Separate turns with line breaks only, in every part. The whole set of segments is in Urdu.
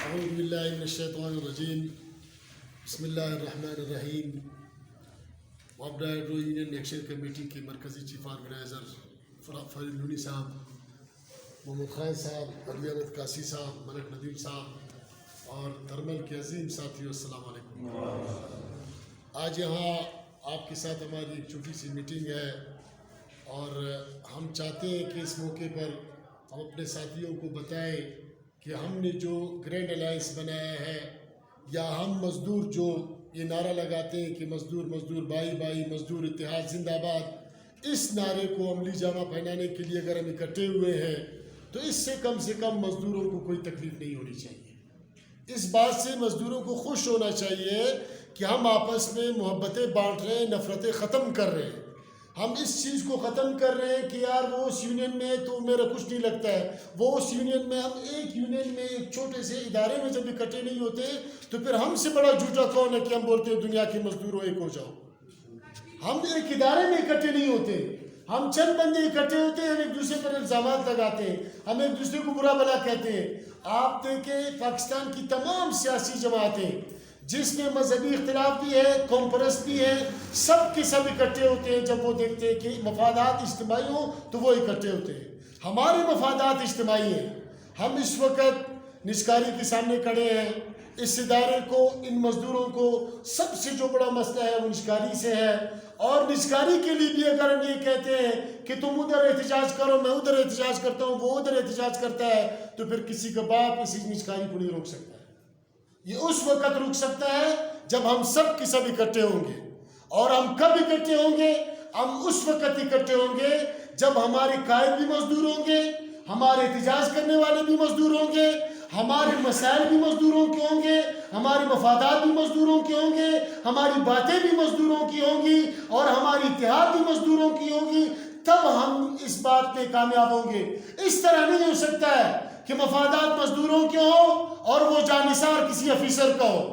اعوذ باللہ من الشیطان الرجیم بسم اللہ الرحمن الرحیم وابڈا ایڈرو یونین ایکشن کمیٹی کے مرکزی چیف آرگنائزر فرید لونی صاحب، محمد خان صاحب، علی احمد قاسی صاحب، ملک ندیم صاحب اور ترمل کے عظیم ساتھیوں، السلام علیکم۔ آج یہاں آپ کے ساتھ ہماری ایک چھوٹی سی میٹنگ ہے اور ہم چاہتے ہیں کہ اس موقع پر ہم اپنے ساتھیوں کو بتائیں کہ ہم نے جو گرینڈ الائنس بنایا ہے یا ہم مزدور جو یہ نعرہ لگاتے ہیں کہ مزدور مزدور بائی بائی، مزدور اتحاد زندہ باد، اس نعرے کو عملی جامہ پہنانے کے لیے اگر ہم اکٹھے ہوئے ہیں تو اس سے کم مزدوروں کو کوئی تکلیف نہیں ہونی چاہیے۔ اس بات سے مزدوروں کو خوش ہونا چاہیے کہ ہم آپس میں محبتیں بانٹ رہے ہیں، نفرتیں ختم کر رہے ہیں۔ ہم اس چیز کو ختم کر رہے ہیں کہ یار وہ اس یونین میں تو میرا کچھ نہیں لگتا ہے، وہ اس یونین میں، ہم ایک یونین میں ایک چھوٹے سے ادارے میں جب اکٹھے نہیں ہوتے تو پھر ہم سے بڑا جھوٹا کون ہے کہ ہم بولتے ہیں دنیا کے مزدوروں ایک ہو جاؤ۔ ہم ایک ادارے میں اکٹھے نہیں ہوتے، ہم چند بندے اکٹھے ہوتے ہیں، ہم ایک دوسرے پر الزامات لگاتے ہیں، ہم ایک دوسرے کو برا بھلا کہتے ہیں۔ آپ دیکھیں پاکستان کی تمام سیاسی جماعتیں جس میں مذہبی اختلاف بھی ہے، قوم پرست بھی ہے، سب کے سب اکٹھے ہوتے ہیں جب وہ دیکھتے ہیں کہ مفادات اجتماعی ہوں تو وہ اکٹھے ہوتے ہیں۔ ہمارے مفادات اجتماعی ہیں۔ ہم اس وقت نجکاری کے سامنے کھڑے ہیں۔ اس ادارے کو، ان مزدوروں کو سب سے جو بڑا مسئلہ ہے وہ نجکاری سے ہے، اور نجکاری کے لیے بھی اگر ہم یہ کہتے ہیں کہ تم ادھر احتجاج کرو، میں ادھر احتجاج کرتا ہوں، وہ ادھر احتجاج کرتا ہے، تو پھر کسی کا باپ اسی نجکاری کو نہیں روک سکتا ہے۔ یہ اس وقت رک سکتا ہے جب ہم سب کے سب اکٹھے ہوں گے، اور ہم کب اکٹھے ہوں گے؟ ہم اس وقت اکٹھے ہوں گے جب ہمارے قائد بھی مزدور ہوں گے، ہمارے احتجاج کرنے والے بھی مزدور ہوں گے، ہمارے مسائل بھی مزدوروں کے ہوں گے، ہمارے مفادات بھی مزدوروں کے ہوں گے، ہماری باتیں بھی مزدوروں کی ہوں گی، اور ہماری اتحاد بھی مزدوروں کی ہوگی، تب ہم اس بات میں کامیاب ہوں گے۔ اس طرح نہیں ہو سکتا ہے کہ مفادات مزدوروں کے ہوں اور وہ جانثار کسی افیسر کا ہو،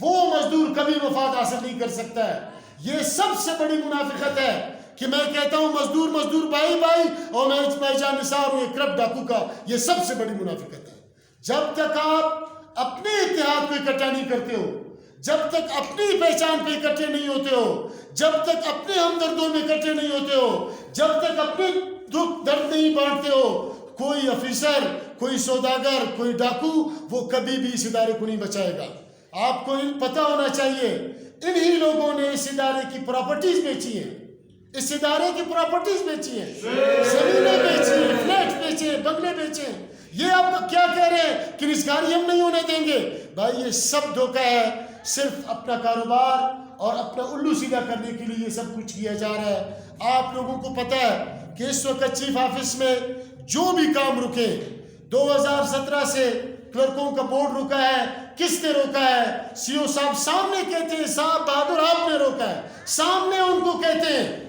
وہ مزدور کبھی مفاد حاصل نہیں کر سکتا ہے۔ یہ سب سے بڑی منافقت ہے کہ میں کہتا ہوں مزدور مزدور بائی بائی اور میں جانثار ہوں ایک کرپٹ ڈاکو کا۔ یہ سب سے بڑی منافقت ہے۔ جب تک آپ اپنے اتحاد کو اکٹھا نہیں کرتے ہو، جب تک اپنی پہچان پہ اکٹھے نہیں ہوتے ہو، جب تک اپنے ہمدردوں میں اکٹھے نہیں ہوتے ہو، جب تک اپنے دکھ درد نہیں بانٹتے ہو، کوئی افیسر، کوئی سوداگر، کوئی ڈاکو وہ کبھی بھی اس ادارے کو نہیں بچائے گا۔ آپ کو پتہ ہونا چاہیے انہی لوگوں نے اس ادارے کی پراپرٹیز بیچی ہیں، اس ادارے کی پراپرٹیز بیچی ہیں، زمینیں بیچی ہیں، فلیٹ بیچے ہیں، بنگلے بیچے ہیں۔ یہ آپ کیا کہہ رہے ہیں کہ نجکاری ہم نہیں ہونے دیں گے؟ بھائی یہ سب دھوکہ ہے، صرف اپنا کاروبار اور اپنا الو سیدھا کرنے کے لیے یہ سب کچھ کیا جا رہا ہے۔ آپ لوگوں کو پتہ ہے کہ اس وقت چیف آفس میں جو بھی کام رکے، 2017 سے کلرکوں کا بورڈ رکا ہے، کس نے روکا ہے؟ سی او صاحب سامنے کہتے ہیں، صاحب بہادر آپ نے روکا ہے، سامنے ان کو کہتے ہیں۔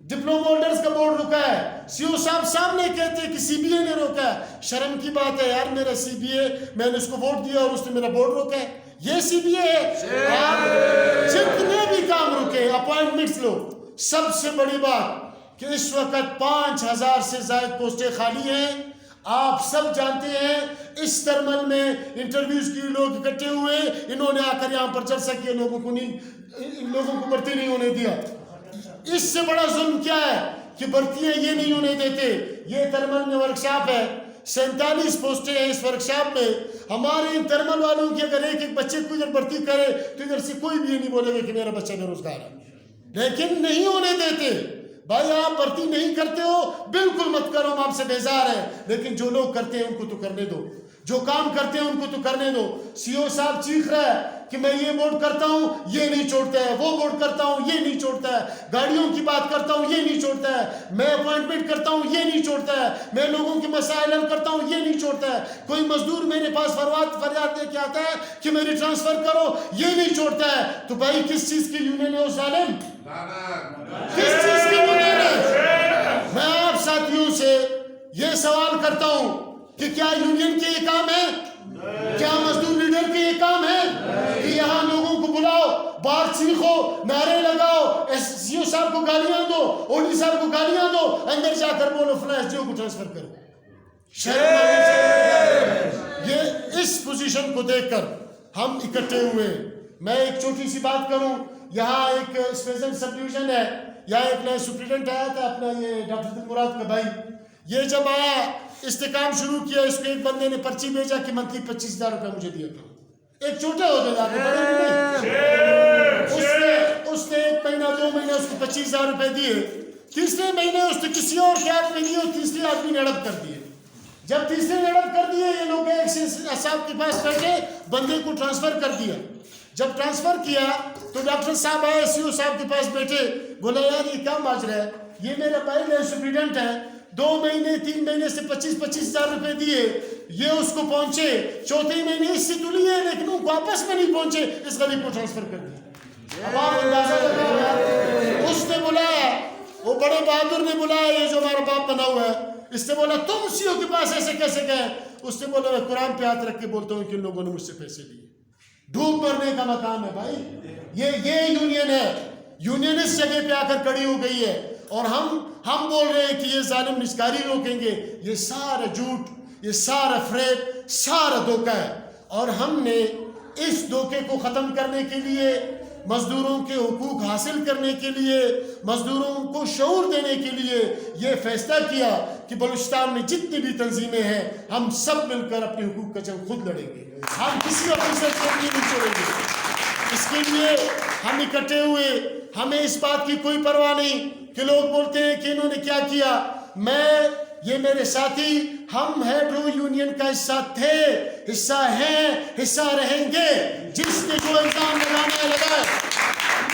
ڈپلوما ہولڈرز کا بورڈ رکا ہے، سی او صاحب سامنے کہتے ہیں کہ سی بی اے نے روکا ہے۔ شرم کی بات ہے یار، میرا سی بی اے، میں نے اس کو ووٹ دیا اور اس نے میرا بورڈ روکا ہے، یہ سی بی اے ہے؟ آپ جتنے بھی کام رکے، اپوائنٹمنٹس لو۔ سب سے بڑی بات کہ اس وقت 5000 سے زائد پوسٹیں خالی ہیں۔ آپ سب جانتے ہیں اس ترمل میں انٹرویوز کی لوگ اکٹھے ہوئے، انہوں نے آ کر یہاں پر جلسہ کیا، لوگوں کو بھرتی نہیں ہونے دیا۔ اس سے بڑا ظلم کیا ہے کہ بھرتیاں یہ نہیں ہونے دیتے۔ یہ ترمل میں ورکشاپ ہے، 47 پوسٹیں ہیں اس ورکشاپ میں۔ ہمارے ان ترمل والوں کی اگر ایک بچے کو ادھر بھرتی کرے تو ادھر سے کوئی بھی یہ نہیں بولے گا کہ میرا بچہ بے روزگار ہے، لیکن نہیں ہونے دیتے۔ بھائی آپ بھرتی نہیں کرتے ہو، بالکل مت کرو، ہم آپ سے بیزار ہیں، لیکن جو لوگ کرتے ہیں ان کو تو کرنے دو، جو کام کرتے ہیں ان کو تو کرنے دو۔ سی او صاحب چیخ رہا ہے کہ میں یہ بورڈ کرتا ہوں یہ نہیں چھوڑتا ہے، وہ بورڈ کرتا ہوں یہ نہیں چھوڑتا ہے، گاڑیوں کی بات کرتا ہوں یہ نہیں چھوڑتا ہے، میں اپوائنٹمنٹ کرتا ہوں یہ نہیں چھوڑتا ہے، میں لوگوں کے مسائل حل کرتا ہوں یہ نہیں چھوڑتا ہے، کوئی مزدور میرے پاس فریاد لے کے آتا ہے کہ میری ٹرانسفر کرو یہ نہیں چھوڑتا ہے۔ تو بھائی کس چیز کی یونین ہے وہ ظالم؟ کس چیز کی یونین ہے؟ میں آپ ساتھیوں سے یہ سوال کرتا ہوں کہ کیا یونین کے یہ کام ہے؟ کیا مزدور لیڈر کے یہ کام ہے کہ یہاں لوگوں کو بلاؤ، باہر چیخو، نعرے لگاؤ، ایس سی او صاحب کو گالیاں دو، اوڈی صاحب کو گالیاں دو، اندر جا کر بولو فلاں ایس ڈی او کو ٹرانسفر کرو؟ یہ اس پوزیشن پوزیشن کو دیکھ کر ہم اکٹھے ہوئے. میں ایک چھوٹی سی بات کروں, یہاں ایک اسپیشل سب ڈویژن ہے, یہاں ایک نیا سپرنٹینڈنٹ آیا تھا اپنا, یہ ڈاکٹر دل مراد کا بھائی. یہ جب آیا استحکام شروع کیا, اس کو ایک بندے نے پرچی بھیجا کہ منتھلی 25,000 روپے مجھے دیا کرو. ایک چھوٹے عہدے دار کو, بڑے نہیں. اس نے 1 مہینہ 2 مہینے اس کو 25,000 روپے دیے. تیسرے مہینے اس نے کسی اور کے ہاتھ میں دیے اور تیسرے آدمی نے ہڑپ کر دیے. جب تیسرے نے ہڑپ کر دیے, یہ لوگ ایک صاحب کے پاس بیٹھے, بندے کو ٹرانسفر کر دیا. جب ٹرانسفر کیا تو ڈاکٹر صاحب آئے, سی او صاحب کے پاس بیٹھے, بولا یار یہ کیا ماجرا ہے, یہ میرا بھائی نیا سپرنٹینڈنٹ ہے, 2 مہینے 3 مہینے سے 25,000 روپے دیے, یہ اس کو پہنچے, چوتھے مہینے اس سے تو لیے لیکن وہ واپس میں نہیں پہنچے, اس غریب کو ٹرانسفر کر دیا. اب آپ اندازہ لگاؤ. اس نے بلایا, وہ بڑے بہادر نے بلایا, یہ جو ہمارا باپ بنا ہوا ہے, اس نے بولا تم سی او کے پاس ایسے کیسے گئے؟ اس نے بولا میں قرآن پہ ہاتھ رکھ کے بولتا ہوں کہ ان لوگوں نے مجھ سے پیسے لیے. ڈھوب مرنے کا مقام ہے بھائی. یہ یونین ہے, یونین اس جگہ پہ آ کر کڑی ہو گئی ہے, اور ہم بول رہے ہیں کہ یہ ظالم نشکاری روکیں گے. یہ سارا جھوٹ, یہ سارا فریب, سارا دھوکہ ہے. اور ہم نے اس دھوکے کو ختم کرنے کے لیے, مزدوروں کے حقوق حاصل کرنے کے لیے, مزدوروں کو شعور دینے کے لیے یہ فیصلہ کیا کہ بلوچستان میں جتنی بھی تنظیمیں ہیں ہم سب مل کر اپنے حقوق کا جنگ خود لڑیں گے. ہم کسی آفیسر کو نہیں چھوڑیں گے. اس کے لیے ہم اکٹھے ہوئے. ہمیں اس بات کی کوئی پرواہ نہیں کہ لوگ بولتے ہیں کہ انہوں نے کیا کیا. یہ میرے ساتھی, ہم ہیڈرو یونین کا حصہ تھے, حصہ ہیں, حصہ رہیں گے. جس نے جو الزام لگانا ہے لگائے.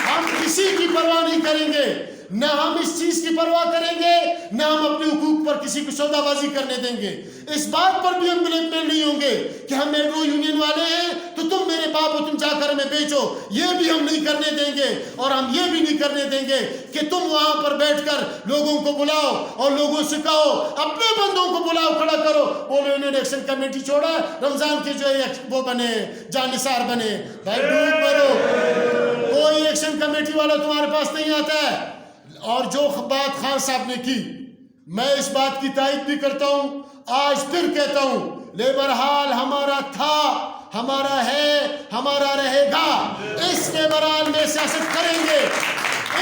ہم کسی کی پرواہ نہیں کریں گے, نہ ہم اس چیز کی پرواہ کریں گے, نہ ہم اپنے حقوق پر کسی کو سودا بازی کرنے دیں گے. اس بات پر بھی ہم بلیک میل نہیں ہوں گے کہ ہم ہیڈرو یونین والے ہیں تو تم میرے باپ ہو, تم جا کر ہمیں بیچو. یہ بھی ہم نہیں کرنے دیں گے. اور ہم یہ بھی نہیں کرنے دیں گے کہ تم وہاں پر بیٹھ کر لوگوں کو بلاؤ اور لوگوں سے کہو, اپنے بندوں کو بلاؤ, کھڑا کرو, بولو انہوں نے ایکشن کمیٹی چھوڑا, رمضان کے جو وہ بنے جانثار بنے. بھائی ڈوب مرو, کوئی ایکشن کمیٹی والا تمہارے پاس نہیں آتا ہے. اور جو بات خان صاحب نے کی, میں اس بات کی تائید بھی کرتا ہوں, آج پھر کہتا ہوں, لیبر حال ہمارا تھا, ہمارا ہے, ہمارا رہے گا. اس لیبر حال میں سیاست کریں گے.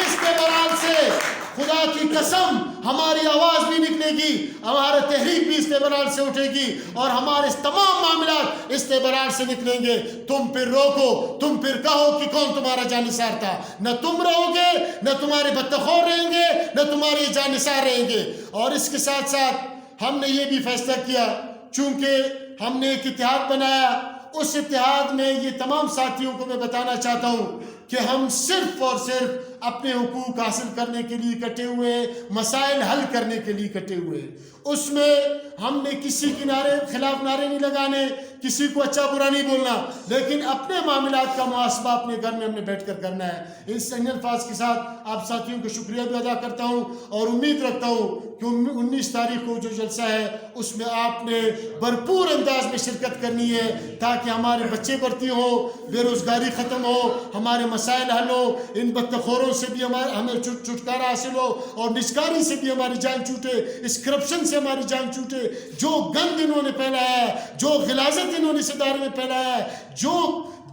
اس لیبر حال سے خدا کی قسم ہماری آواز بھی نکلے گی, ہمارا تحریک بھی اس لیبر حال سے اٹھے گی, اور ہمارے تمام معاملات اس لیبر حال سے نکلیں گے. تم پھر روکو, تم پھر کہو کہ کون تمہارا جانثار تھا. نہ تم رہو گے, نہ تمہارے بطخور رہیں گے, نہ تمہارے جانثار رہیں گے. اور اس کے ساتھ ساتھ ہم نے یہ بھی فیصلہ کیا, چونکہ ہم نے ایک اتحاد بنایا, اس اتحاد میں یہ تمام ساتھیوں کو میں بتانا چاہتا ہوں کہ ہم صرف اور صرف اپنے حقوق حاصل کرنے کے لیے اکٹھے ہوئے ہیں, مسائل حل کرنے کے لیے اکٹھے ہوئے ہیں. اس میں ہم نے کسی کے خلاف نعرے نہیں لگانے, کسی کو اچھا برا نہیں بولنا, لیکن اپنے معاملات کا محاسبہ اپنے گھر میں ہم نے بیٹھ کر کرنا ہے. اس ان الفاظ کے ساتھ آپ ساتھیوں کو شکریہ بھی ادا کرتا ہوں, اور امید رکھتا ہوں کہ 19 تاریخ کو جو جلسہ ہے اس میں آپ نے بھرپور انداز میں شرکت کرنی ہے, تاکہ ہمارے بچے بڑھتی ہوں, بے روزگاری ختم ہو, ہمارے مسائل حل ہو, ان بدخوروں سے بھی ہمیں چھٹکارا حاصل ہو, اور نشکاری سے بھی ہماری جان چھوٹے, اس کرپشن سے ہماری جان چھوٹے. جو گند انہوں نے پھیلایا ہے, جو غلاظت انہوں نے اس ادارے میں پھیلایا ہے, جو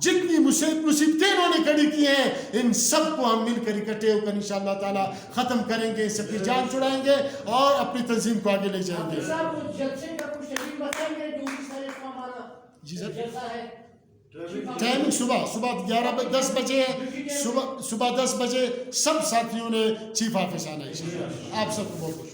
جتنی مصیبتیں انہوں نے کھڑی کی ہیں, ان سب کو ہم مل کر اکٹھے ہو کر انشاءاللہ تعالی ختم کریں گے, سب کی جان چھڑائیں گے اور اپنی تنظیم کو آگے لے جائیں گے. جی سر, ٹائمنگ صبح 10 بجے, صبح 10 بجے سب ساتھیوں نے چیف آفس آنا ہے. آپ سب کو بہت خوش.